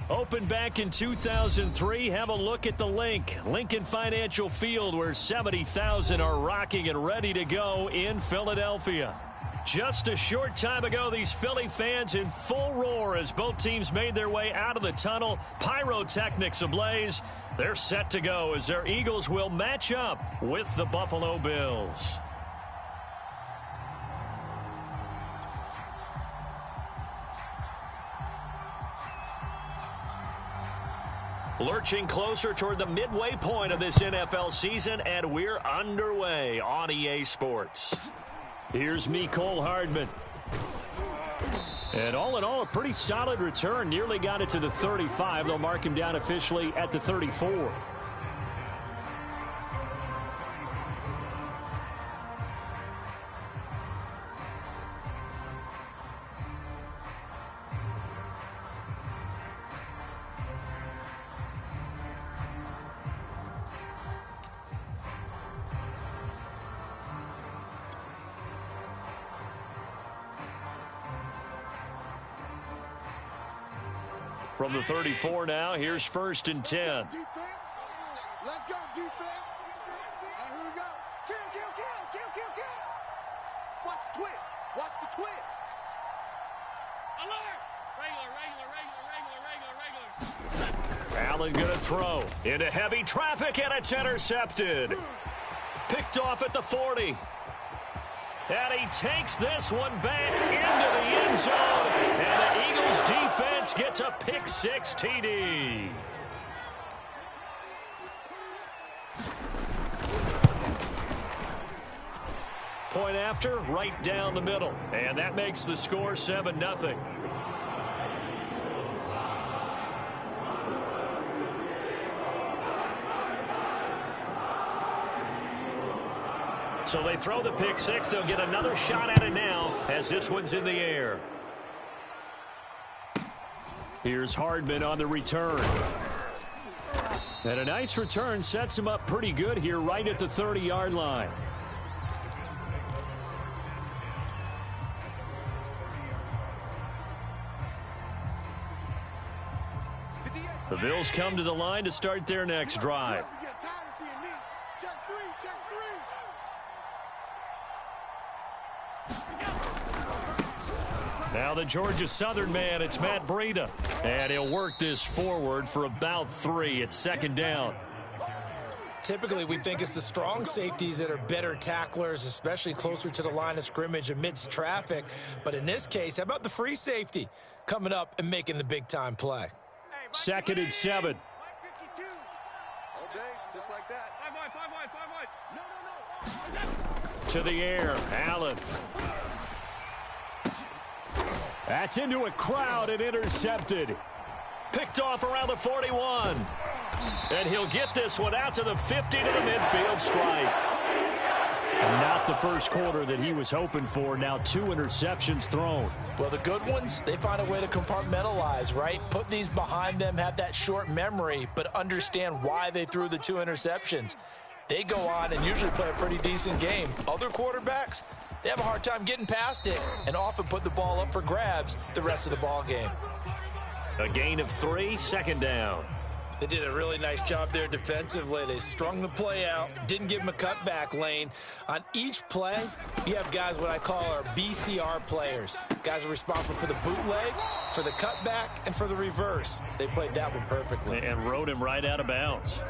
Opened back in 2003, have a look at the Link. Lincoln Financial Field, where 70,000 are rocking and ready to go in Philadelphia. Just a short time ago, these Philly fans in full roar as both teams made their way out of the tunnel. Pyrotechnics ablaze. They're set to go as their Eagles will match up with the Buffalo Bills. Lurching closer toward the midway point of this NFL season, and we're underway on EA Sports. Here's Mecole Hardman. And all in all, a pretty solid return. Nearly got it to the 35. They'll mark him down officially at the 34. From the 34 now, here's 1st and 10. Let's go, defense. And here we go. Kill. Watch the twist. Watch the twist. Alert! Regular. Allen going to throw into heavy traffic, and it's intercepted. Picked off at the 40. And he takes this one back into the end zone. And the Eagles defense gets a pick-6 TD. Point after, right down the middle. And that makes the score 7-0. So they throw the pick-6. They'll get another shot at it now as this one's in the air. Here's Hardman on the return. And a nice return sets him up pretty good here right at the 30-yard line. The Bills come to the line to start their next drive. Now the Georgia Southern man, it's Matt Breida. And he'll work this forward for about 3 at 2nd down. Typically, we think it's the strong safeties that are better tacklers, especially closer to the line of scrimmage amidst traffic. But in this case, how about the free safety coming up and making the big-time play? 2nd and 7. All day, just like that. 5 wide. To the air, Allen. That's into a crowd and intercepted. Picked off around the 41. And he'll get this one out to the 50 to the midfield stripe. Not the first quarter that he was hoping for. Now 2 interceptions thrown. Well, the good ones, they find a way to compartmentalize, right? Put these behind them, have that short memory, but understand why they threw the 2 interceptions. They go on and usually play a pretty decent game. Other quarterbacks, they have a hard time getting past it and often put the ball up for grabs the rest of the ball game. A gain of 3, 2nd down. They did a really nice job there defensively. They strung the play out, didn't give them a cutback lane. On each play, you have guys what I call our BCR players. Guys are responsible for the bootleg, for the cutback, and for the reverse. They played that one perfectly. And rode him right out of bounds.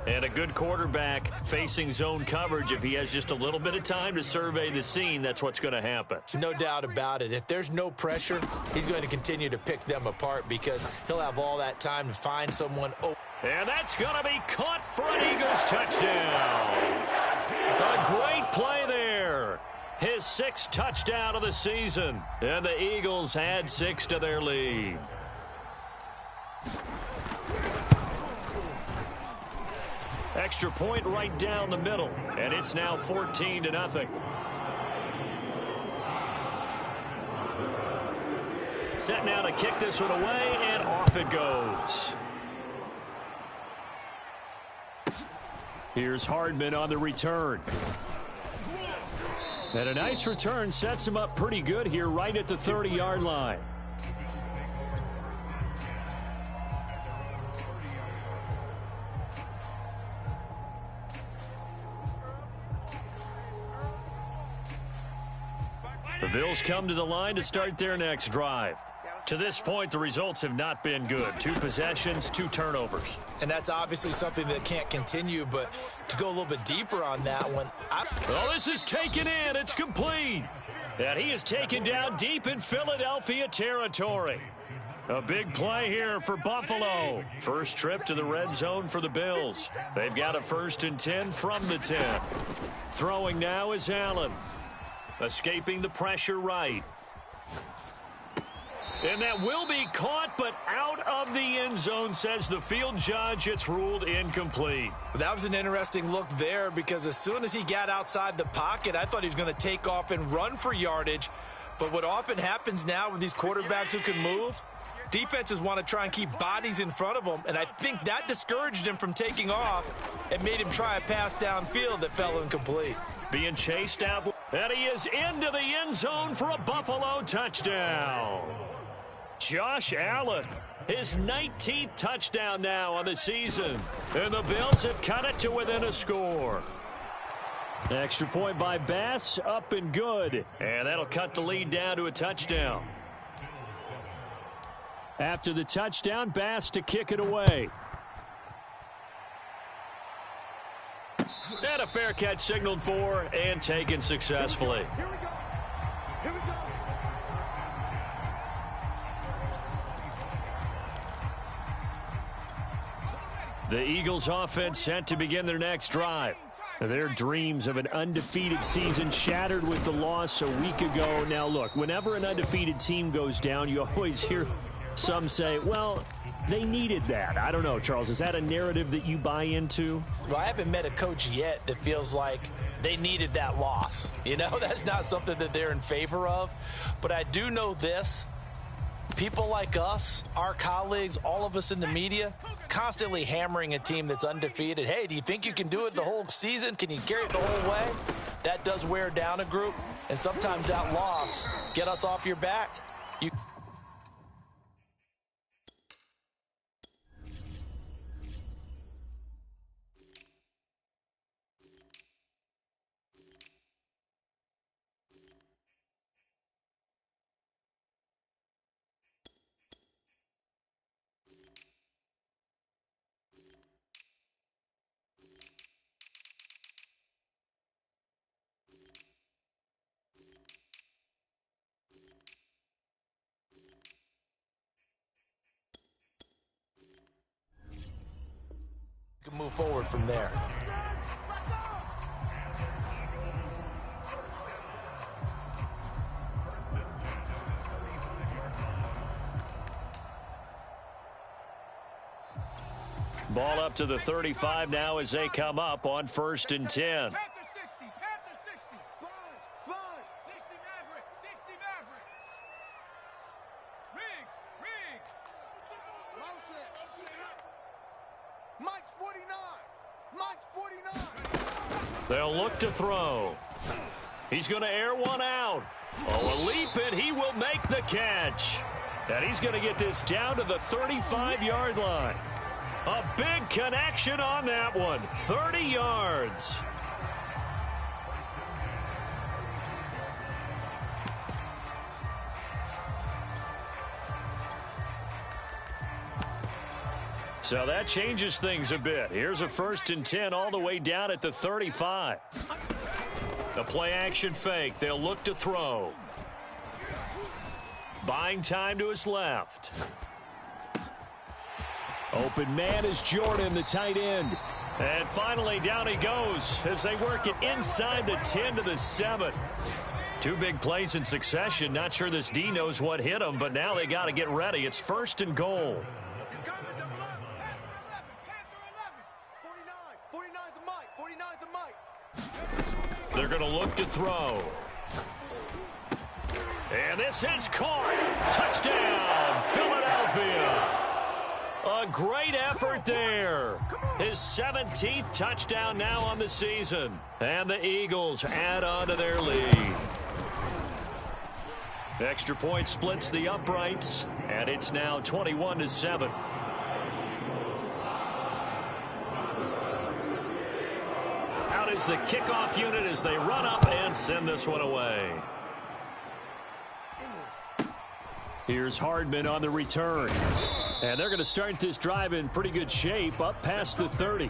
And a good quarterback facing zone coverage. If he has just a little bit of time to survey the scene, that's what's going to happen. No doubt about it. If there's no pressure, he's going to continue to pick them apart because he'll have all that time to find someone open. And that's going to be caught for an Eagles touchdown. A great play there. His 6th touchdown of the season. And the Eagles had 6 to their lead. Extra point right down the middle, and it's now 14-0. Set now to kick this one away, and off it goes. Here's Hardman on the return. And a nice return sets him up pretty good here right at the 30-yard line. The Bills come to the line to start their next drive. To this point, the results have not been good. 2 possessions, 2 turnovers. And that's obviously something that can't continue, but to go a little bit deeper on that one. Oh, this is taken in. It's complete. And he is taken down deep in Philadelphia territory. A big play here for Buffalo. First trip to the red zone for the Bills. They've got a 1st and 10 from the 10. Throwing now is Allen. Escaping the pressure right. And that will be caught, but out of the end zone, says the field judge. It's ruled incomplete. That was an interesting look there because as soon as he got outside the pocket, I thought he was going to take off and run for yardage. But what often happens now with these quarterbacks who can move, defenses want to try and keep bodies in front of them, and I think that discouraged him from taking off and made him try a pass downfield that fell incomplete. Being chased out, and he is into the end zone for a Buffalo touchdown. Josh Allen, his 19th touchdown now on the season, and the Bills have cut it to within a score. Extra point by Bass, up and good, and that'll cut the lead down to a touchdown. After the touchdown, Bass to kick it away. And a fair catch signaled for and taken successfully. Here we go. Here we go. The Eagles offense set to begin their next drive. Their dreams of an undefeated season shattered with the loss a week ago. Now look, whenever an undefeated team goes down, you always hear some say, well, they needed that. I don't know, Charles. Is that a narrative that you buy into? Well, I haven't met a coach yet that feels like they needed that loss. You know, that's not something that they're in favor of. But I do know this. People like us, our colleagues, all of us in the media, constantly hammering a team that's undefeated. Hey, do you think you can do it the whole season? Can you carry it the whole way? That does wear down a group, and sometimes that loss get us off your back. Can move forward from there. Ball up to the 35 now as they come up on 1st and 10. Panther 60, Panther 60. Sponge, 60 Maverick, 60 Maverick. Riggs. Motion. Mike's 49. Mike's 49. They'll look to throw. He's going to air one out. Oh, a leap, and he will make the catch. And he's going to get this down to the 35-yard line. A big connection on that one. 30 yards. So that changes things a bit. Here's a 1st and 10 all the way down at the 35. The play action fake. They'll look to throw. Buying time to his left. Open man is Jordan, the tight end. And finally down he goes as they work it inside the 10 to the 7. 2 big plays in succession. Not sure this D knows what hit him, but now they got to get ready. It's 1st and goal. They're going to look to throw. And this is caught. Touchdown, Philadelphia. A great effort there. His 17th touchdown now on the season. And the Eagles add on to their lead. Extra point splits the uprights, and it's now 21-7. Out is the kickoff unit as they run up and send this one away. Here's Hardman on the return. And they're going to start this drive in pretty good shape, up past the 30.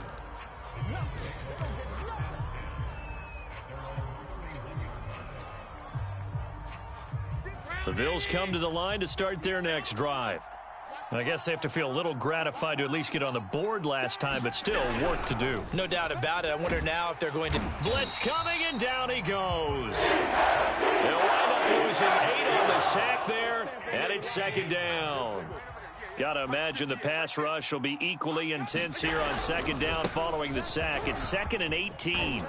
The Bills come to the line to start their next drive. I guess they have to feel a little gratified to at least get on the board last time, but still work to do. No doubt about it. I wonder now if they're going to... Blitz coming, and down he goes. They'll wind up losing 8 on the sack there, and it's second down. Got to imagine the pass rush will be equally intense here on second down following the sack. It's 2nd and 18.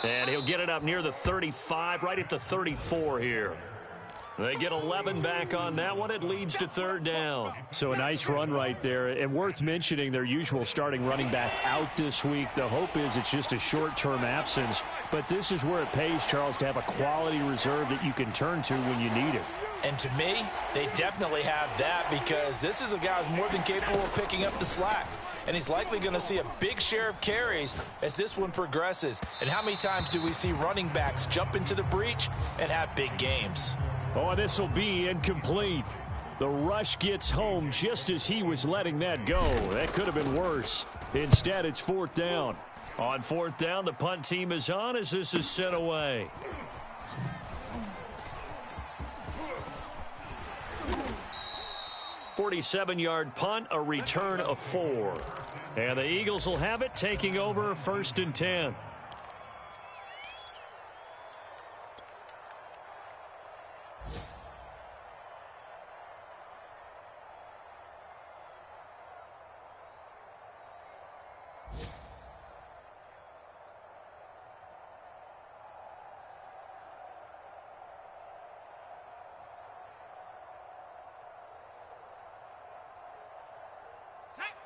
And he'll get it up near the 35, right at the 34 here. They get 11 back on that one. It leads to third down. So a nice run right there. And worth mentioning their usual starting running back out this week. The hope is it's just a short-term absence. But this is where it pays, Charles, to have a quality reserve that you can turn to when you need it. And to me, they definitely have that because this is a guy who's more than capable of picking up the slack. And he's likely going to see a big share of carries as this one progresses. And how many times do we see running backs jump into the breach and have big games? Oh, this will be incomplete. The rush gets home just as he was letting that go. That could have been worse. Instead, it's fourth down. On fourth down, the punt team is on as this is sent away. "47-yard punt, a return of 4. And the Eagles will have it, taking over 1st and 10.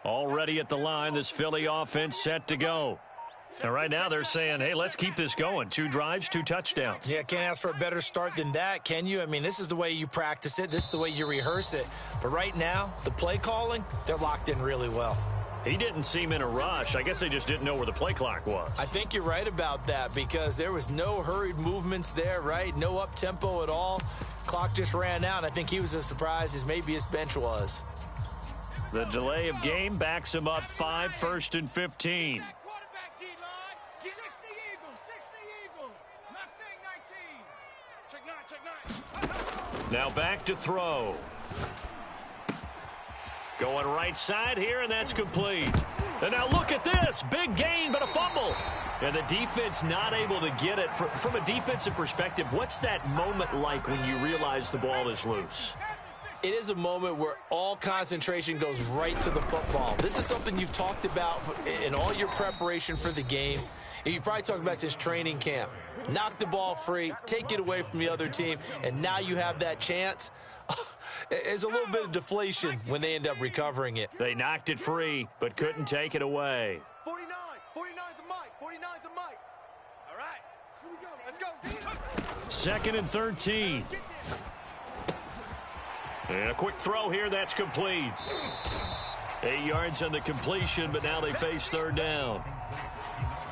Already at the line, this Philly offense set to go. And right now they're saying, hey, let's keep this going. 2 drives, 2 touchdowns. Yeah, can't ask for a better start than that, can you? I mean, this is the way you practice it. This is the way you rehearse it. But right now, the play calling, they're locked in really well. He didn't seem in a rush. I guess they just didn't know where the play clock was. I think you're right about that because there was no hurried movements there, right? No up-tempo at all. Clock just ran out. I think he was as surprised as maybe his bench was. The delay of game backs him up 5, 1st and 15. Quarterback D-line. 60 Eagles. 60 Eagles. Mustang 19. Check 9. Now back to throw. Going right side here, and that's complete. And now look at this. Big gain, but a fumble. And the defense not able to get it. From a defensive perspective, what's that moment like when you realize the ball is loose? It is a moment where all concentration goes right to the football. This is something you've talked about in all your preparation for the game. And you probably talked about since training camp. Knock the ball free, take it away from the other team, and now you have that chance. There's a little bit of deflation when they end up recovering it. They knocked it free, but couldn't take it away. 49. 49's the mic. 49's the mic. All right. Here we go. Let's go. 2nd and 13. And a quick throw here, that's complete. 8 yards on the completion, but now they face third down.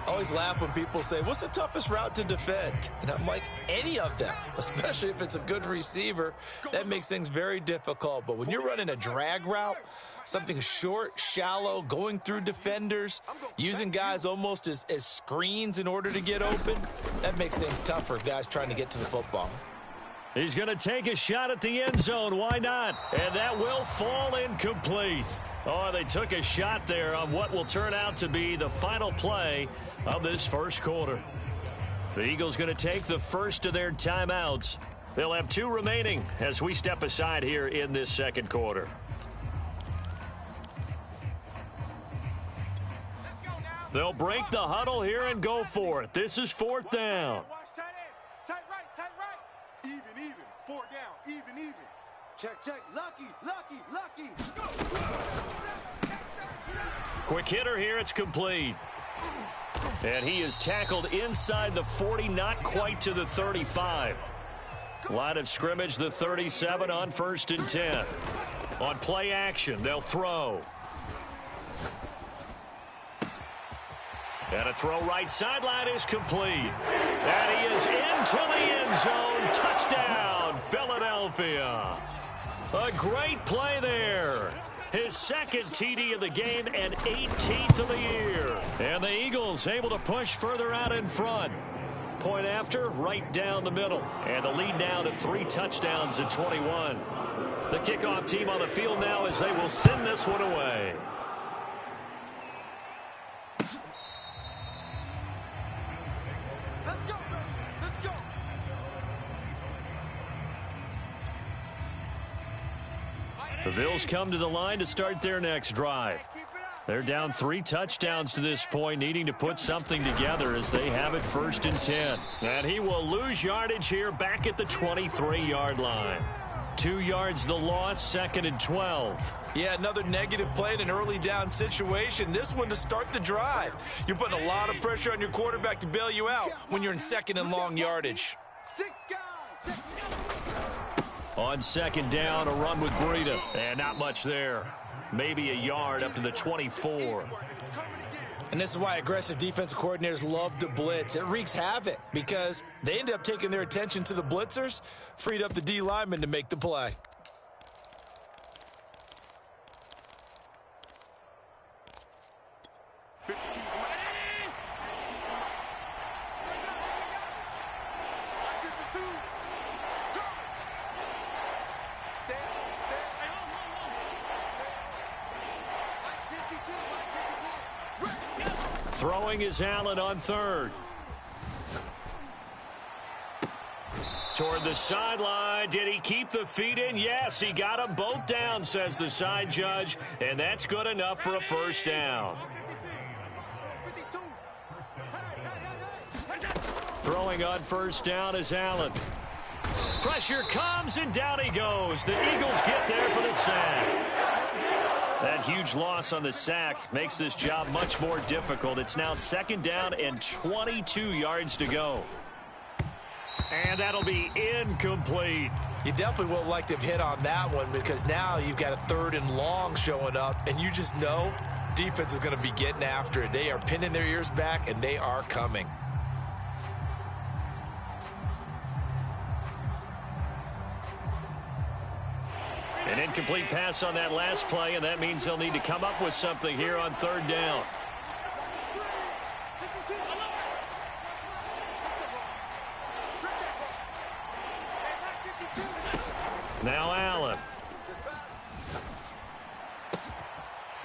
I always laugh when people say, what's the toughest route to defend? And I'm like, any of them, especially if it's a good receiver. That makes things very difficult. But when you're running a drag route, something short, shallow, going through defenders, using guys almost as screens in order to get open, that makes things tough for guys trying to get to the football. He's going to take a shot at the end zone. Why not? And that will fall incomplete. Oh, they took a shot there on what will turn out to be the final play of this first quarter. The Eagles going to take the first of their timeouts. They'll have 2 remaining as we step aside here in this second quarter. They'll break the huddle here and go for it. This is fourth down. Watch tight end. Tight right. Tight right. Even. 4 down. Even. Check. Lucky. Quick hitter here. It's complete. And he is tackled inside the 40, not quite to the 35. Line of scrimmage, the 37 on 1st and 10. On play action, they'll throw. And a throw right sideline is complete. And he is into the end zone. Touchdown, Philadelphia. A great play there. His second TD of the game and 18th of the year. And the Eagles able to push further out in front. Point after, right down the middle. And the lead now to 3 touchdowns at 21. The kickoff team on the field now as they will send this one away. Let's go, baby. Let's go. The Bills come to the line to start their next drive. They're down 3 touchdowns to this point, needing to put something together as they have it 1st and 10. And he will lose yardage here back at the 23-yard line. 2 yards the loss, 2nd and 12. Yeah, another negative play in an early down situation. This one to start the drive. You're putting a lot of pressure on your quarterback to bail you out when you're in 2nd and long yardage. 6 guys. On 2nd down, a run with Breida. And not much there. Maybe a yard up to the 24. And this is why aggressive defensive coordinators love to blitz. It wreaks havoc because they end up taking their attention to the blitzers, freed up the D lineman to make the play. Throwing is Allen on 3rd. Toward the sideline. Did he keep the feet in? Yes, he got them both down, says the side judge. And that's good enough for a 1st down. Throwing on 1st down is Allen. Pressure comes, and down he goes. The Eagles get there for the sack. That huge loss on the sack makes this job much more difficult. It's now 2nd down and 22 yards to go. And that'll be incomplete. You definitely won't like to hit on that one because now you've got a 3rd and long showing up, and you just know defense is going to be getting after it. They are pinning their ears back, and they are coming. An incomplete pass on that last play, and that means they'll need to come up with something here on 3rd down. Now Allen.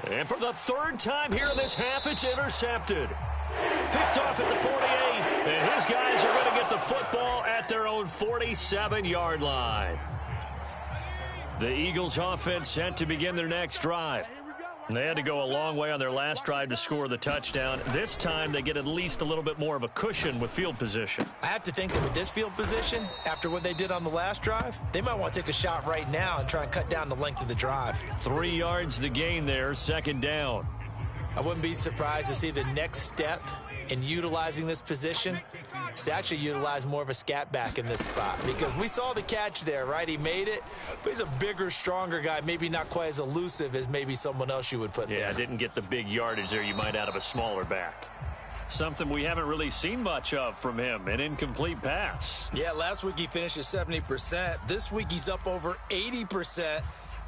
And for the 3rd time here in this half, it's intercepted. Picked off at the 48, and his guys are going to get the football at their own 47-yard line. The Eagles offense set to begin their next drive. They had to go a long way on their last drive to score the touchdown. This time they get at least a little bit more of a cushion with field position. I have to think that with this field position, after what they did on the last drive, they might want to take a shot right now and try and cut down the length of the drive. 3 yards the gain there, 2nd down. I wouldn't be surprised to see the next step in utilizing this position is to actually utilize more of a scat back in this spot, because we saw the catch there, right? He made it, but he's a bigger, stronger guy, maybe not quite as elusive as maybe someone else you would put there. Yeah, didn't get the big yardage there you might out of a smaller back. Something we haven't really seen much of from him, an incomplete pass. Yeah, last week he finished at 70%. This week he's up over 80%.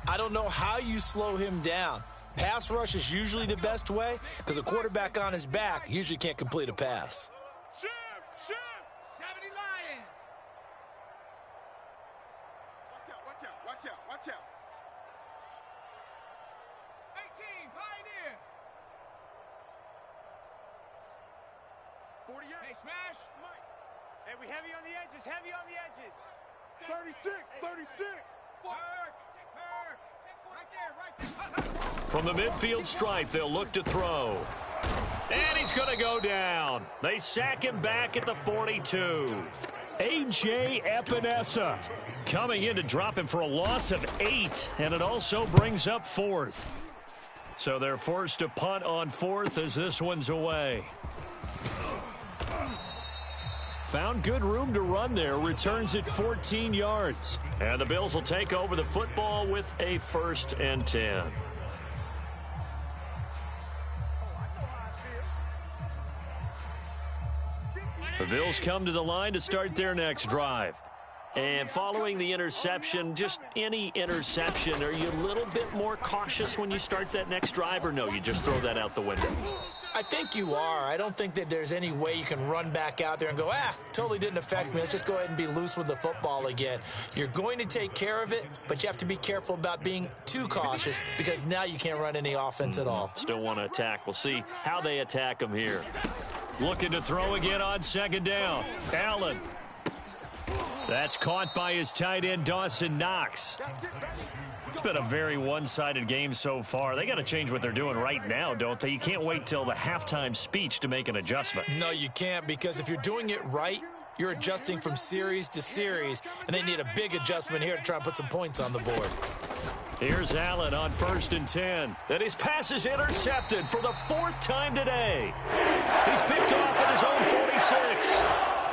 I don't know how you slow him down. Pass rush is usually the best way because a quarterback on his back usually can't complete a pass. Shift, shift. 70 Lion. Watch out, watch out, watch out. 18 Pioneer. 48. Hey, smash. Hey, we heavy on the edges, heavy on the edges. 36, 36. Herc. Right there, right there. From the midfield stripe, they'll look to throw. And he's going to go down. They sack him back at the 42. A.J. Epinesa coming in to drop him for a loss of 8, and it also brings up 4th. So they're forced to punt on 4th as this one's away. Found good room to run there. Returns it 14 yards. And the Bills will take over the football with a 1st and 10. The Bills come to the line to start their next drive. And following the interception, just any interception, are you a little bit more cautious when you start that next drive, or no, you just throw that out the window? I think you are. I don't think that there's any way you can run back out there and go, totally didn't affect me. Let's just go ahead and be loose with the football again. You're going to take care of it, but you have to be careful about being too cautious because now you can't run any offense at all. Still want to attack. We'll see how they attack them here. Looking to throw again on second down. Allen. That's caught by his tight end, Dawson Knox. It's been a very one-sided game so far. They got to change what they're doing right now, don't they? You can't wait till the halftime speech to make an adjustment. No, you can't, because if you're doing it right, you're adjusting from series to series, and they need a big adjustment here to try and put some points on the board. Here's Allen on 1st and 10. And his pass is intercepted for the 4th time today. He's picked off at his own 46.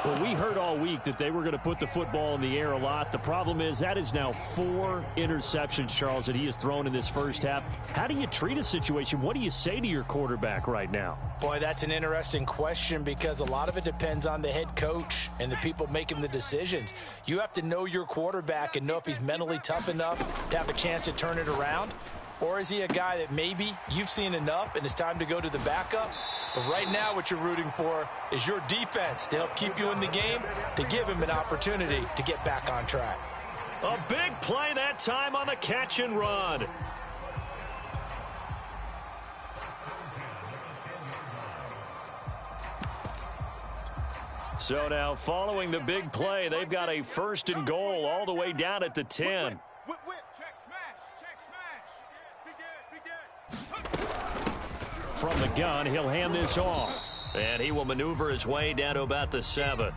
Well, we heard all week that they were going to put the football in the air a lot. The problem is that is now 4 interceptions, Charles, that he has thrown in this first half. How do you treat a situation? What do you say to your quarterback right now? Boy, that's an interesting question because a lot of it depends on the head coach and the people making the decisions. You have to know your quarterback and know if he's mentally tough enough to have a chance to turn it around. Or is he a guy that maybe you've seen enough and it's time to go to the backup? But right now what you're rooting for is your defense to help keep you in the game, to give him an opportunity to get back on track. A big play that time on the catch and run. So now following the big play, they've got a 1st and goal all the way down at the 10. From the gun, he'll hand this off. And he will maneuver his way down to about the 7.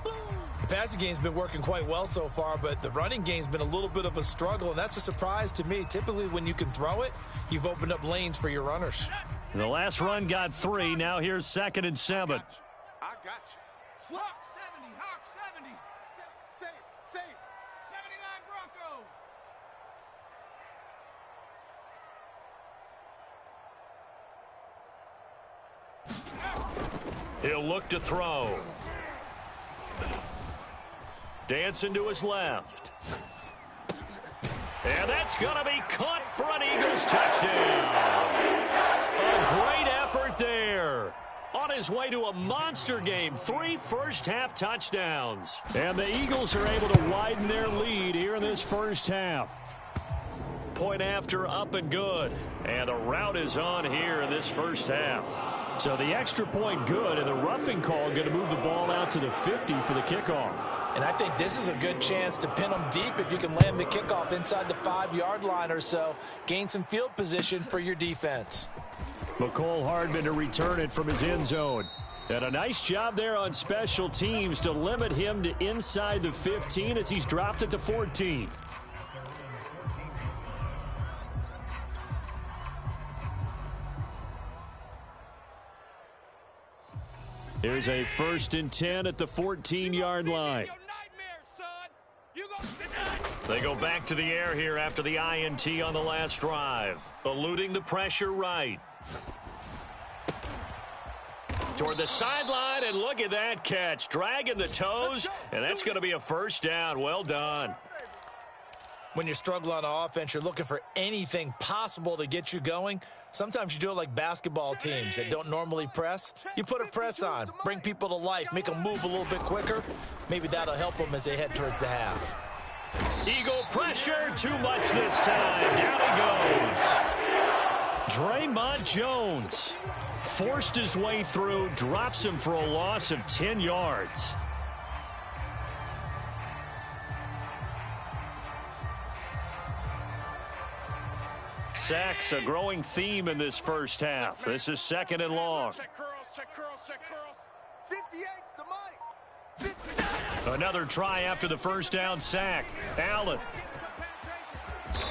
The passing game's been working quite well so far, but the running game's been a little bit of a struggle, and that's a surprise to me. Typically, when you can throw it, you've opened up lanes for your runners. The last run got 3. Now here's 2nd and 7. I got you. Hawk 70, Hawk 70. Save, save. 79 Bronco. He'll look to throw. Dancing to his left. And that's going to be caught for an Eagles touchdown. A great effort there. On his way to a monster game, 3 first-half touchdowns. And the Eagles are able to widen their lead here in this first half. Point after, up and good. And the route is on here in this first half. So the extra point good, and the roughing call going to move the ball out to the 50 for the kickoff. And I think this is a good chance to pin them deep if you can land the kickoff inside the 5-yard line or so. Gain some field position for your defense. McCole Hardman to return it from his end zone. And a nice job there on special teams to limit him to inside the 15 as he's dropped at the 14. Here's a 1st and 10 at the 14-yard line. They go back to the air here after the INT on the last drive. Eluding the pressure right. Toward the sideline, and look at that catch. Dragging the toes, and that's going to be a 1st down. Well done. When you struggle on offense, you're looking for anything possible to get you going. Sometimes you do it like basketball teams that don't normally press. You put a press on, bring people to life, make them move a little bit quicker. Maybe that'll help them as they head towards the half. Eagle pressure, too much this time. Down he goes. Draymond Jones forced his way through, drops him for a loss of 10 yards. Sacks, a growing theme in this first half. This is 2nd and long. Check curls, check curls, check curls. 58's the mic. Another try after the 1st down sack. Allen.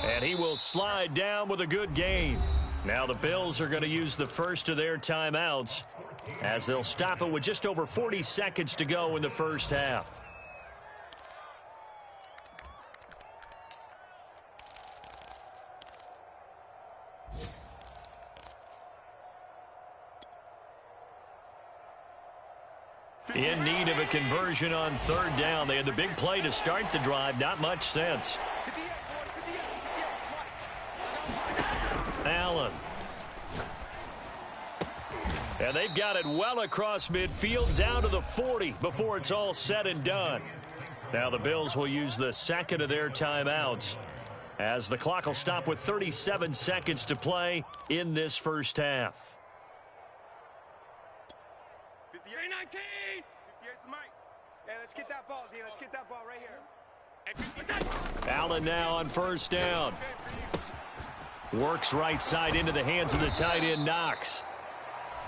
And he will slide down with a good gain. Now the Bills are going to use the first of their timeouts as they'll stop it with just over 40 seconds to go in the first half. In need of a conversion on third down. They had the big play to start the drive. Not much sense. Allen. And they've got it well across midfield down to the 40 before it's all said and done. Now the Bills will use the second of their timeouts as the clock will stop with 37 seconds to play in this first half. 58-19. 58's Mike. Hey, let's get that ball, D. Let's get that ball right here. Allen now on first down. Works right side into the hands of the tight end Knox.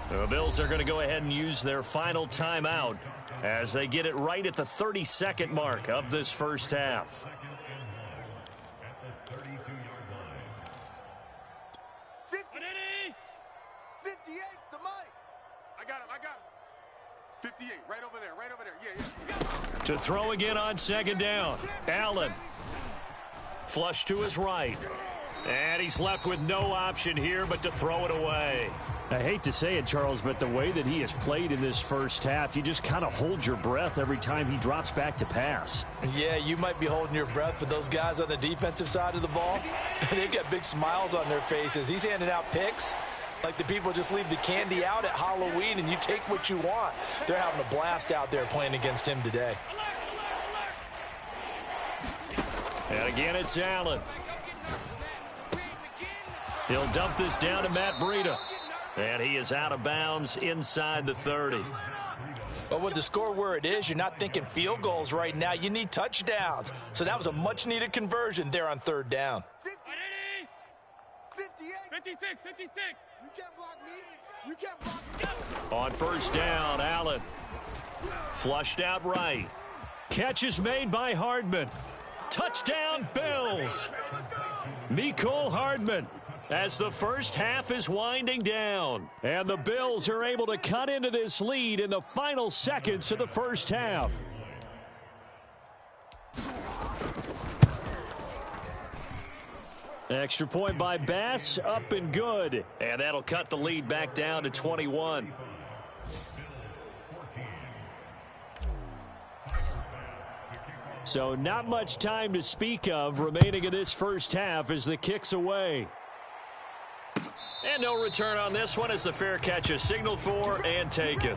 The Bills are going to go ahead and use their final timeout as they get it right at the 32nd mark of this first half. 58's to Mike. I got him. 58, right over there. Yeah. To throw again on second down. Allen. Flush to his right. And he's left with no option here but to throw it away. I hate to say it, Charles, but the way that he has played in this first half, you just kind of hold your breath every time he drops back to pass. Yeah, you might be holding your breath, but those guys on the defensive side of the ball, they've got big smiles on their faces. He's handing out picks like the people just leave the candy out at Halloween and you take what you want. They're having a blast out there playing against him today. And again, it's Allen. He'll dump this down to Matt Breida. And he is out of bounds inside the 30. But with the score where it is, you're not thinking field goals right now. You need touchdowns. So that was a much-needed conversion there on third down. 58. 56. You can't block me. You can't block me. On first down, Allen. Flushed out right. Catch is made by Hardman. Touchdown, Bills. Mecole Hardman. As the first half is winding down. And the Bills are able to cut into this lead in the final seconds of the first half. Extra point by Bass, up and good. And that'll cut the lead back down to 21. So not much time to speak of remaining in this first half as the kick's away. And no return on this one as the fair catch is signaled for and taken.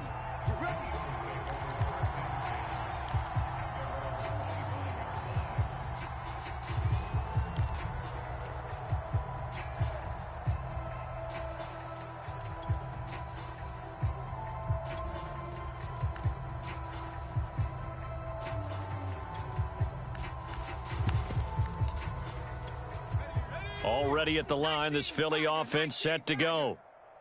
Already at the line, this Philly offense set to go.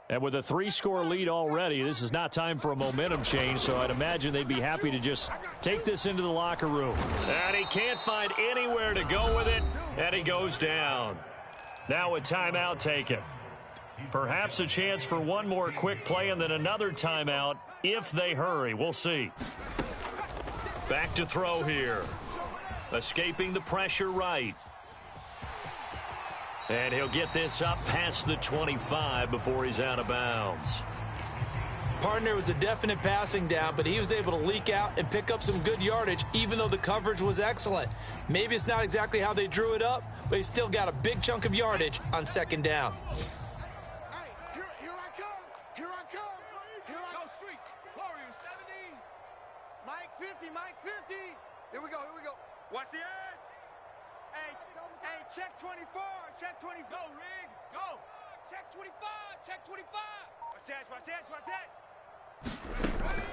And with a 3-score lead already, this is not time for a momentum change, so I'd imagine they'd be happy to just take this into the locker room. And he can't find anywhere to go with it, and he goes down. Now a timeout taken. Perhaps a chance for one more quick play and then another timeout if they hurry. We'll see. Back to throw here. Escaping the pressure right. And he'll get this up past the 25 before he's out of bounds. Partner was a definite passing down, but he was able to leak out and pick up some good yardage, even though the coverage was excellent. Maybe it's not exactly how they drew it up, but he still got a big chunk of yardage on second down. Hey, here I come. Here I come. Go street. Warriors 70. Mike 50. Here we go. Watch the edge. Hey, check 24. Check 24. Go, Rig. Go. Check 25. Check 25. Watch that.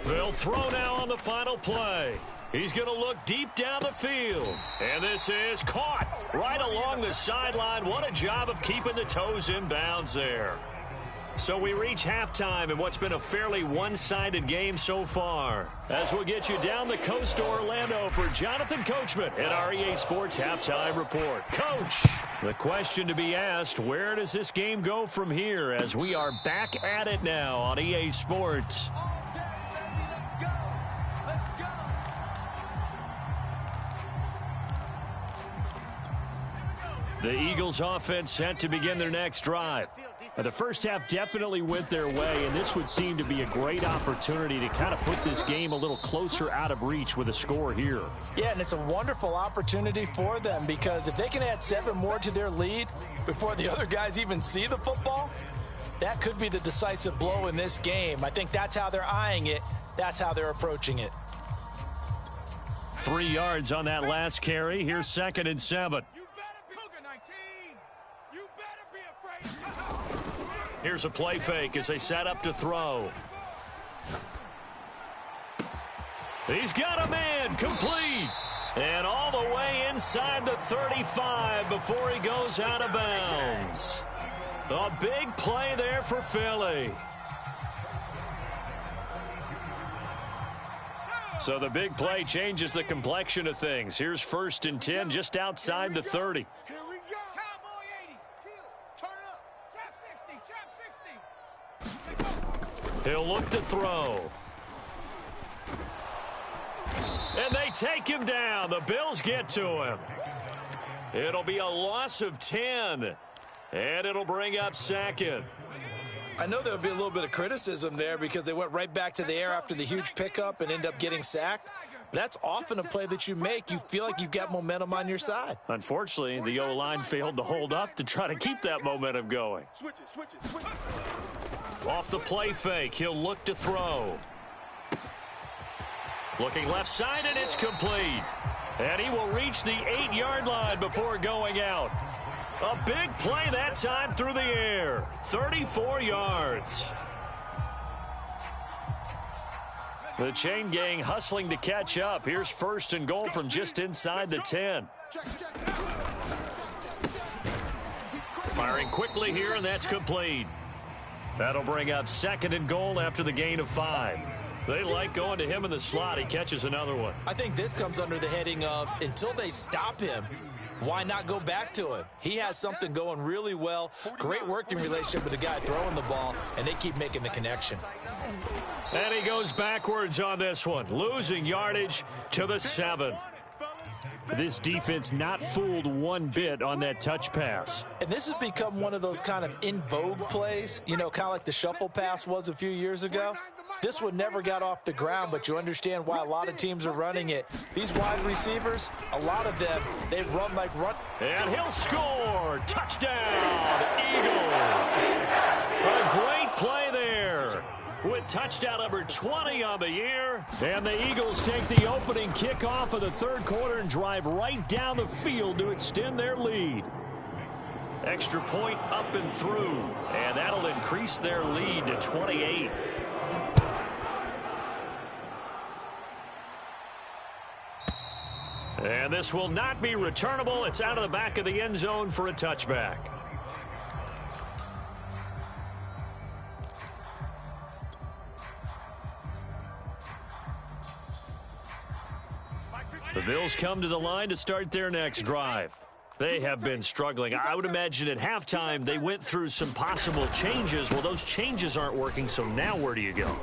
They'll throw now on the final play. He's going to look deep down the field. And this is caught right along the sideline. What a job of keeping the toes in bounds there. So we reach halftime in what's been a fairly one-sided game so far. As we'll get you down the coast to Orlando for Jonathan Coachman at our EA Sports Halftime Report. Coach, the question to be asked, where does this game go from here as we are back at it now on EA Sports? The Eagles offense set to begin their next drive. The first half definitely went their way, and this would seem to be a great opportunity to kind of put this game a little closer out of reach with a score here. Yeah, and it's a wonderful opportunity for them because if they can add 7 more to their lead before the other guys even see the football, that could be the decisive blow in this game. I think that's how they're eyeing it. That's how they're approaching it. 3 yards on that last carry. Here's 2nd and 7. Here's a play fake as they set up to throw. He's got a man, complete. And all the way inside the 35 before he goes out of bounds. A big play there for Philly. So the big play changes the complexion of things. Here's 1st and 10 just outside the 30. Here we go. Cowboy 80. Turn up. Trap 60. He'll look to throw. And they take him down. The Bills get to him. It'll be a loss of 10. And it'll bring up 2nd. I know there'll be a little bit of criticism there because they went right back to the air after the huge pickup and end up getting sacked. But that's often a play that you make. You feel like you've got momentum on your side. Unfortunately, the O-line failed to hold up to try to keep that momentum going. Switch it. Off the play fake, he'll look to throw. Looking left side, and it's complete. And he will reach the 8-yard line before going out. A big play that time through the air. 34 yards. The chain gang hustling to catch up. Here's 1st and goal from just inside the 10. Firing quickly here, and that's complete. That'll bring up 2nd and goal after the gain of 5. They like going to him in the slot. He catches another one. I think this comes under the heading of until they stop him, why not go back to him? He has something going really well. Great working relationship with the guy throwing the ball, and they keep making the connection. And he goes backwards on this one, losing yardage to the 7. This defense not fooled one bit on that touch pass. And this has become one of those kind of in vogue plays, you know, kind of like the shuffle pass was a few years ago. This one never got off the ground, but you understand why a lot of teams are running it. These wide receivers, a lot of them, they run like run. And he'll score. Touchdown, Eagles. A great play there with touchdown number 20 on the year. And the Eagles take the opening kickoff of the 3rd quarter and drive right down the field to extend their lead. Extra point up and through, and that'll increase their lead to 28. And this will not be returnable. It's out of the back of the end zone for a touchback. The Bills come to the line to start their next drive. They have been struggling. I would imagine at halftime they went through some possible changes. Well, those changes aren't working, so now where do you go?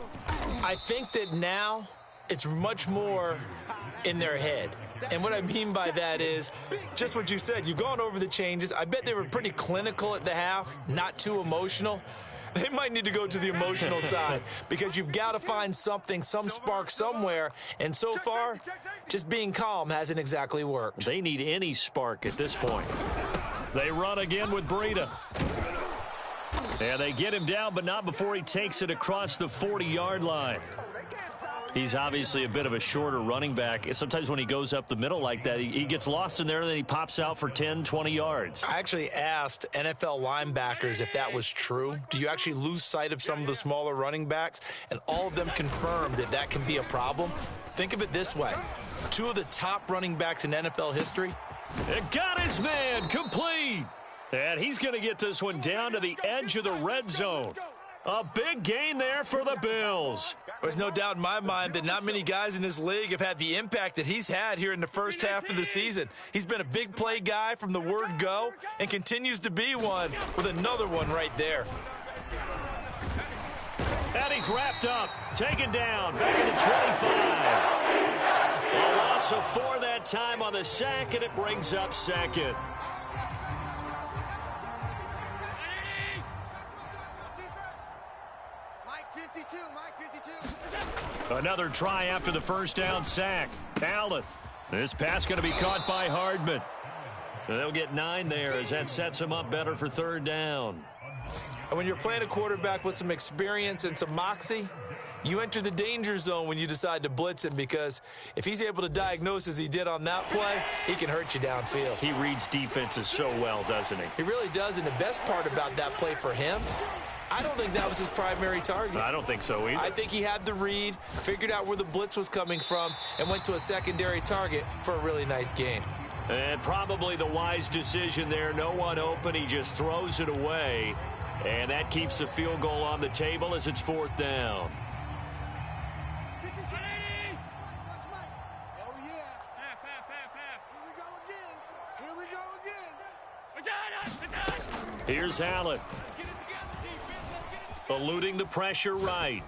I think that now it's much more in their head. And what I mean by that is just what you said. You've gone over the changes. I bet they were pretty clinical at the half, not too emotional. They might need to go to the emotional side because you've got to find something, some spark somewhere. And so far, just being calm hasn't exactly worked. They need any spark at this point. They run again with Breida. And they get him down, but not before he takes it across the 40-yard line. He's obviously a bit of a shorter running back. Sometimes when he goes up the middle like that, he gets lost in there, and then he pops out for 10, 20 yards. I actually asked NFL linebackers if that was true. Do you actually lose sight of some of the smaller running backs? And all of them confirmed that that can be a problem. Think of it this way. 2 of the top running backs in NFL history. It got his man complete. And he's going to get this one down to the edge of the red zone. A big gain there for the Bills. There's no doubt in my mind that not many guys in this league have had the impact that he's had here in the first half of the season. He's been a big play guy from the word go and continues to be one with another one right there. And he's wrapped up, taken down, back at the 25. A loss of 4 that time on the sack, and it brings up 2nd. Another try after the first down sack. Allen. This pass going to be caught by Hardman. They'll get 9 there as that sets him up better for third down. And when you're playing a quarterback with some experience and some moxie, you enter the danger zone when you decide to blitz him, because if he's able to diagnose as he did on that play, he can hurt you downfield. He reads defenses so well, doesn't he? He really does, and the best part about that play for him, I don't think that was his primary target. I don't think so either. I think he had the read, figured out where the blitz was coming from, and went to a secondary target for a really nice gain. And probably the wise decision there. No one open. He just throws it away. And that keeps the field goal on the table as it's fourth down. Oh, yeah. Here we go again. Here's Allen. Eluding the pressure right.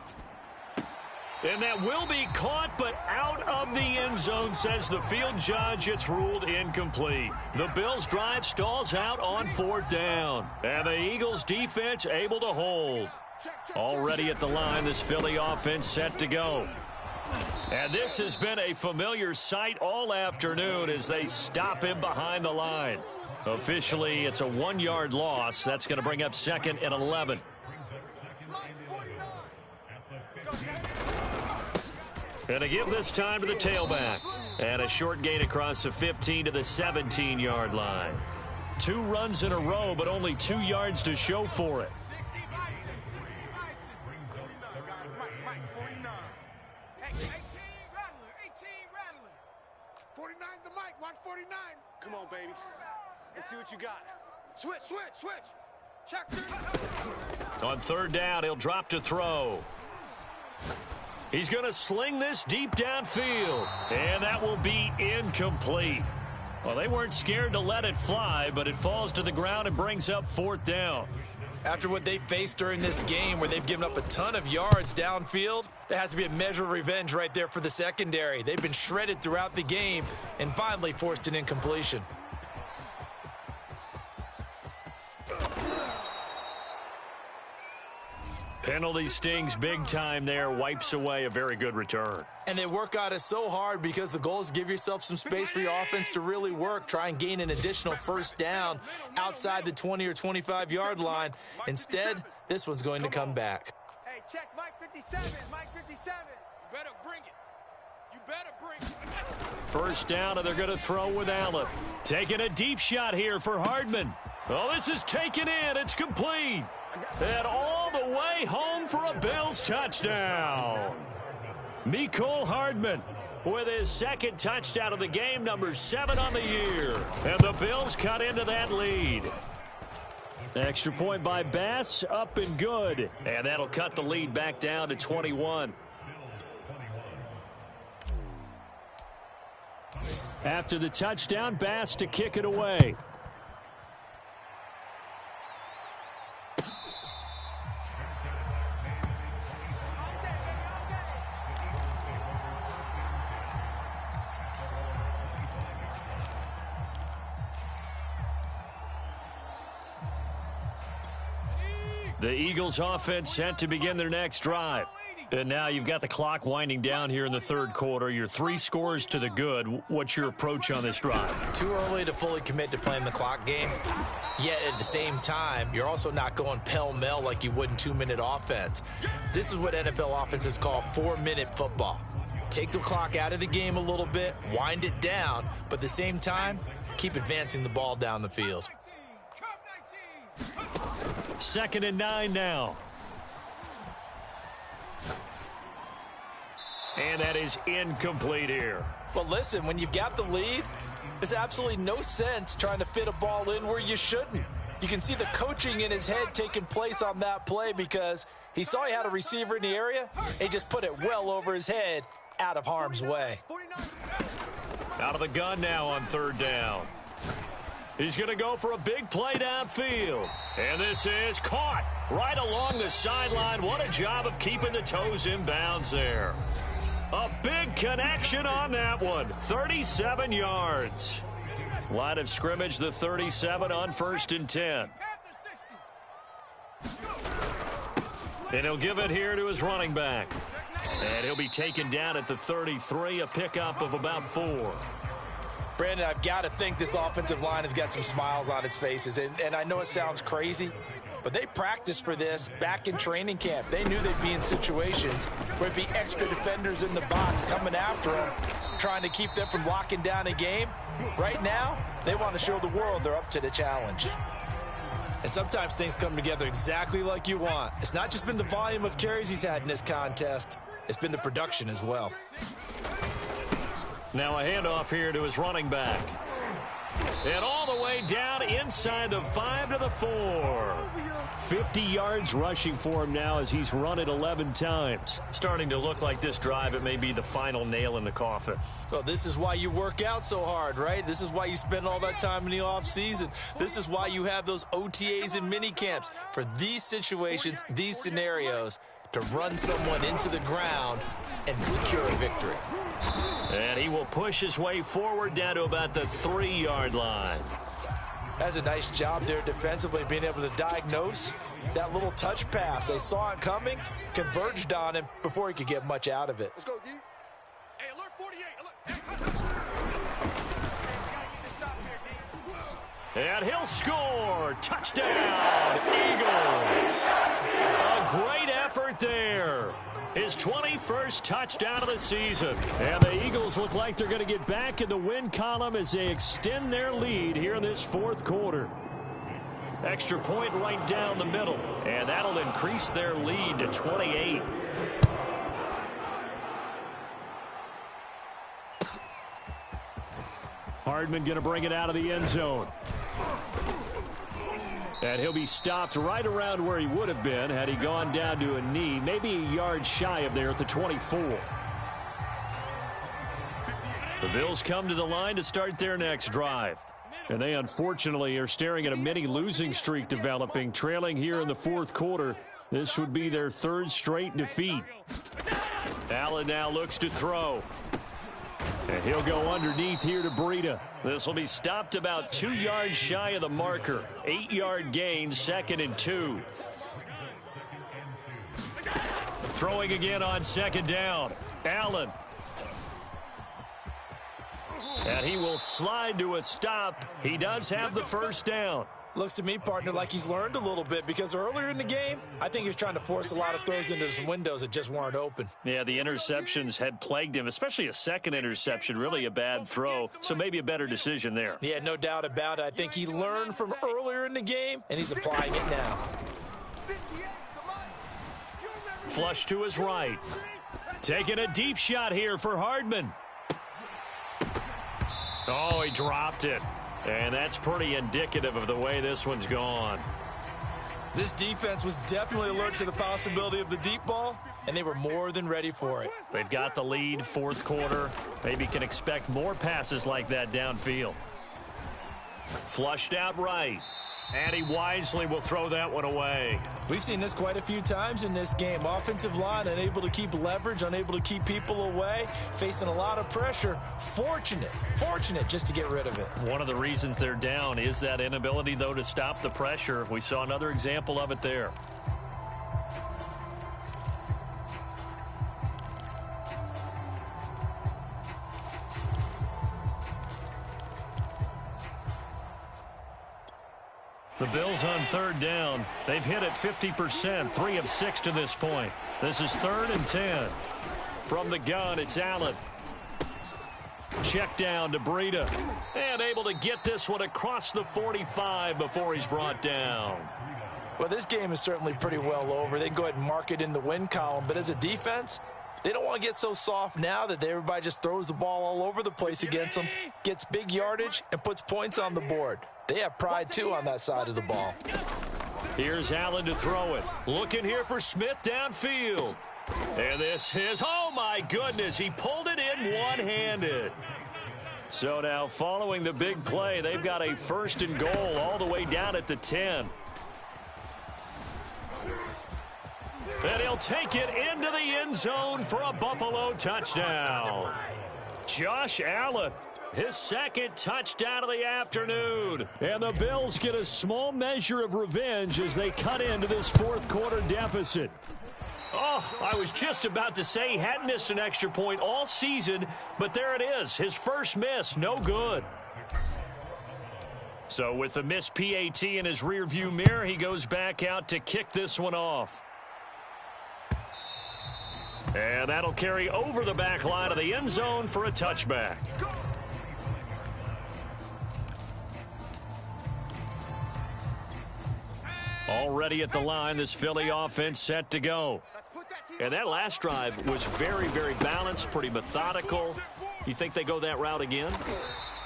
And that will be caught, but out of the end zone, says the field judge. It's ruled incomplete. The Bills' drive stalls out on fourth down. And the Eagles' defense able to hold. Already at the line, this Philly offense set to go. And this has been a familiar sight all afternoon as they stop him behind the line. Officially, it's a 1-yard loss. That's going to bring up 2nd and 11. And to give this time to the tailback. And a short gain across the 15 to the 17-yard line. 2 runs in a row, but only 2 yards to show for it. 49's the mic. Watch 49. Come on, baby. Let's see what you got. Switch. Check 3. On third down, he'll drop to throw. He's going to sling this deep downfield, and that will be incomplete. Well, they weren't scared to let it fly, but it falls to the ground and brings up fourth down. After what they faced during this game, where they've given up a ton of yards downfield, there has to be a measure of revenge right there for the secondary. They've been shredded throughout the game and finally forced an incompletion. Penalty stings big time there, wipes away a very good return. And they work on it so hard because the goal is give yourself some space for your offense to really work, try and gain an additional first down outside the 20 or 25-yard line. Instead, this one's going to come back. Hey, check Mike 57. Mike 57. You better bring it. You better bring it. First down, and they're going to throw with Allen. Taking a deep shot here for Hardman. Oh, this is taken in. It's complete. And all the way home for a Bills touchdown. Mecole Hardman with his second touchdown of the game, number 7 on the year. And the Bills cut into that lead. Extra point by Bass, up and good. And that'll cut the lead back down to 21. After the touchdown, Bass to kick it away. The Eagles offense set to begin their next drive. And now you've got the clock winding down here in the third quarter. You're 3 scores to the good. What's your approach on this drive? Too early to fully commit to playing the clock game. Yet at the same time, you're also not going pell-mell like you would in 2-minute offense. This is what NFL offenses call 4-minute football. Take the clock out of the game a little bit, wind it down, but at the same time, keep advancing the ball down the field. 2nd and 9 now. And that is incomplete here. Well, listen, when you've got the lead, there's absolutely no sense trying to fit a ball in where you shouldn't. You can see the coaching in his head taking place on that play because he saw he had a receiver in the area and he just put it well over his head out of harm's way. Out of the gun now on third down. He's going to go for a big play downfield. And this is caught right along the sideline. What a job of keeping the toes in bounds there. A big connection on that one. 37 yards. Line of scrimmage, the 37 on 1st and 10. And he'll give it here to his running back. And he'll be taken down at the 33, a pickup of about 4. Brandon, I've got to think this offensive line has got some smiles on its faces. And I know it sounds crazy, but they practiced for this back in training camp. They knew they'd be in situations where there'd be extra defenders in the box coming after them, trying to keep them from locking down a game. Right now, they want to show the world they're up to the challenge. And sometimes things come together exactly like you want. It's not just been the volume of carries he's had in this contest. It's been the production as well. Now a handoff here to his running back. And all the way down inside the 5 to the 4. 50 yards rushing for him now as he's run it 11 times. Starting to look like this drive, it may be the final nail in the coffin. Well, this is why you work out so hard, right? This is why you spend all that time in the offseason. This is why you have those OTAs and mini camps. For these situations, these scenarios, to run someone into the ground and secure a victory. And he will push his way forward down to about the 3-yard line. That's a nice job there defensively, being able to diagnose that little touch pass. They saw it coming, converged on him before he could get much out of it. Let's go, D. Hey, alert 48. Alert. And he'll score. Touchdown, Eagles. A great effort there. His 21st touchdown of the season. And the Eagles look like they're going to get back in the win column as they extend their lead here in this fourth quarter. Extra point right down the middle. And that'll increase their lead to 28. Hardman going to bring it out of the end zone. And he'll be stopped right around where he would have been had he gone down to a knee, maybe a yard shy of there at the 24. The Bills come to the line to start their next drive. And they unfortunately are staring at a mini losing streak developing, trailing here in the fourth quarter. This would be their 3rd straight defeat. Allen now looks to throw. And he'll go underneath here to Breida. This will be stopped about 2 yards shy of the marker. 8-yard gain, 2nd and 2. Throwing again on 2nd down. Allen. And he will slide to a stop. He does have the first down. Looks to me, partner, like he's learned a little bit, because earlier in the game, I think he was trying to force a lot of throws into some windows that just weren't open. Yeah, the interceptions had plagued him, especially a second interception, really a bad throw, so maybe a better decision there. Yeah, no doubt about it. I think he learned from earlier in the game, and he's applying it now. Flush to his right. Taking a deep shot here for Hardman. Oh, he dropped it. And that's pretty indicative of the way this one's gone. This defense was definitely alert to the possibility of the deep ball, and they were more than ready for it. They've got the lead, fourth quarter. Maybe can expect more passes like that downfield. Flushed out right. And he wisely will throw that one away. We've seen this quite a few times in this game. Offensive line unable to keep leverage, unable to keep people away, facing a lot of pressure. Fortunate just to get rid of it. One of the reasons they're down is that inability, though, to stop the pressure. We saw another example of it there. The Bills on 3rd down. They've hit it 50%, 3 of 6 to this point. This is 3rd and 10. From the gun, it's Allen. Check down to Breida. And able to get this one across the 45 before he's brought down. Well, this game is certainly pretty well over. They can go ahead and mark it in the win column. But as a defense, they don't want to get so soft now that everybody just throws the ball all over the place against them, gets big yardage, and puts points on the board. They have pride, too, on that side of the ball. Here's Allen to throw it. Looking here for Smith downfield. And this is, oh, my goodness, he pulled it in one-handed. So now following the big play, they've got a 1st and goal all the way down at the 10. And he'll take it into the end zone for a Buffalo touchdown. Josh Allen, his 2nd touchdown of the afternoon. And the Bills get a small measure of revenge as they cut into this fourth quarter deficit. Oh, I was just about to say he hadn't missed an extra point all season, but there it is. His first miss, no good. So with the missed PAT in his rearview mirror, he goes back out to kick this one off. And that'll carry over the back line of the end zone for a touchback. Already at the line, this Philly offense set to go. And that last drive was very, very balanced, pretty methodical. You think they go that route again?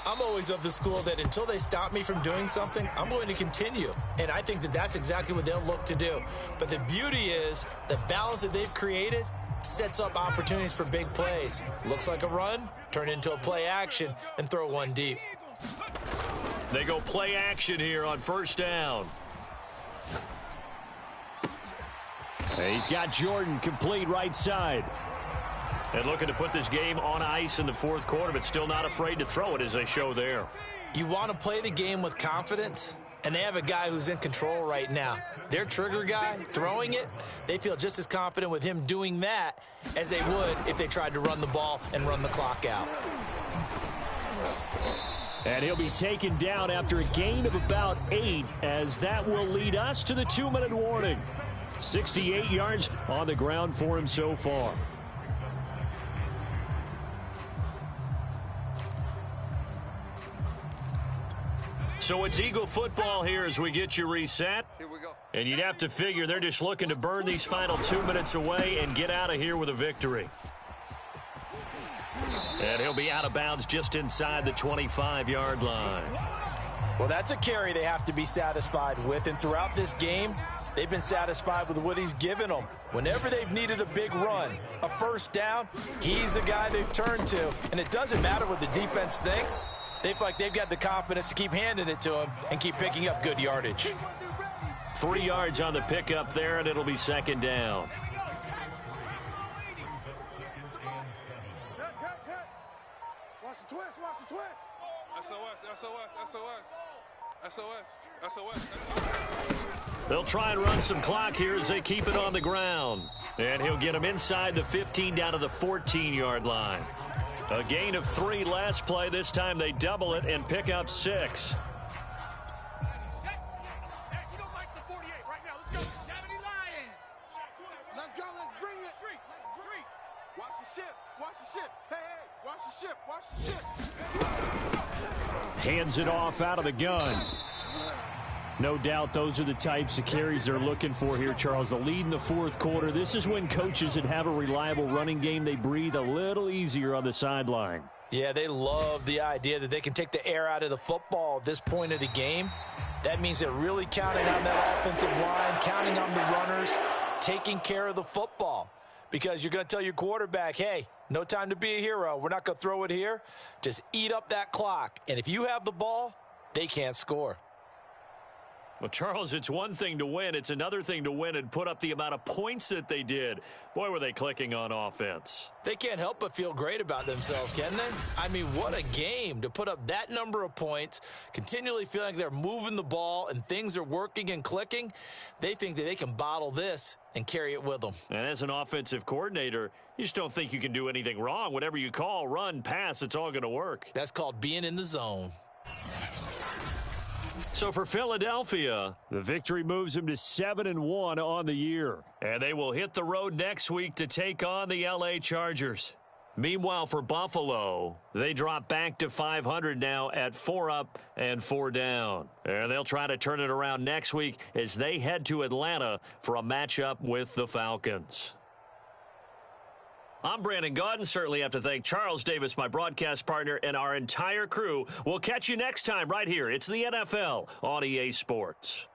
I'm always of the school that until they stop me from doing something, I'm going to continue. And I think that that's exactly what they'll look to do. But the beauty is the balance that they've created sets up opportunities for big plays. Looks like a run, turn into a play action, and throw one deep. They go play action here on first down. He's got Jordan complete right side. And looking to put this game on ice in the fourth quarter, but still not afraid to throw it as they show there. You want to play the game with confidence, and they have a guy who's in control right now. Their trigger guy, throwing it, they feel just as confident with him doing that as they would if they tried to run the ball and run the clock out. And he'll be taken down after a gain of about 8, as that will lead us to the 2-minute warning. 68 yards on the ground for him so far. So it's Eagle football here as we get you reset. Here we go. And you'd have to figure they're just looking to burn these final 2 minutes away and get out of here with a victory. And he'll be out of bounds just inside the 25-yard line. Well, that's a carry they have to be satisfied with. And throughout this game, they've been satisfied with what he's given them. Whenever they've needed a big run, a first down, he's the guy they've turned to. And it doesn't matter what the defense thinks. They feel like they've got the confidence to keep handing it to him and keep picking up good yardage. 3 yards on the pickup there, and it'll be second down. Watch the twist, watch the twist. SOS. They'll try and run some clock here as they keep it on the ground. And he'll get them inside the 15 down to the 14-yard line. A gain of 3 last play. This time they double it and pick up 6. Let's go, let's bring it. Watch the ship, watch the ship. Hey, watch the ship, watch the ship. Hands it off out of the gun. No doubt those are the types of carries they're looking for here, Charles. The lead in the fourth quarter. This is when coaches that have a reliable running game, they breathe a little easier on the sideline. Yeah, they love the idea that they can take the air out of the football at this point of the game. That means they're really counting on that offensive line, counting on the runners, taking care of the football. Because you're going to tell your quarterback, hey, no time to be a hero. We're not going to throw it here. Just eat up that clock. And if you have the ball, they can't score. Well, Charles, it's one thing to win. It's another thing to win and put up the amount of points that they did. Boy, were they clicking on offense. They can't help but feel great about themselves, can they? I mean, what a game to put up that number of points, continually feeling like they're moving the ball and things are working and clicking. They think that they can bottle this and carry it with them. And as an offensive coordinator, you just don't think you can do anything wrong. Whatever you call, run, pass, it's all going to work. That's called being in the zone. So for Philadelphia, the victory moves them to 7-1 on the year. And they will hit the road next week to take on the L.A. Chargers. Meanwhile, for Buffalo, they drop back to 500 now at 4 up and 4 down. And they'll try to turn it around next week as they head to Atlanta for a matchup with the Falcons. I'm Brandon Gaudin. Certainly have to thank Charles Davis, my broadcast partner, and our entire crew. We'll catch you next time right here. It's the NFL on EA Sports.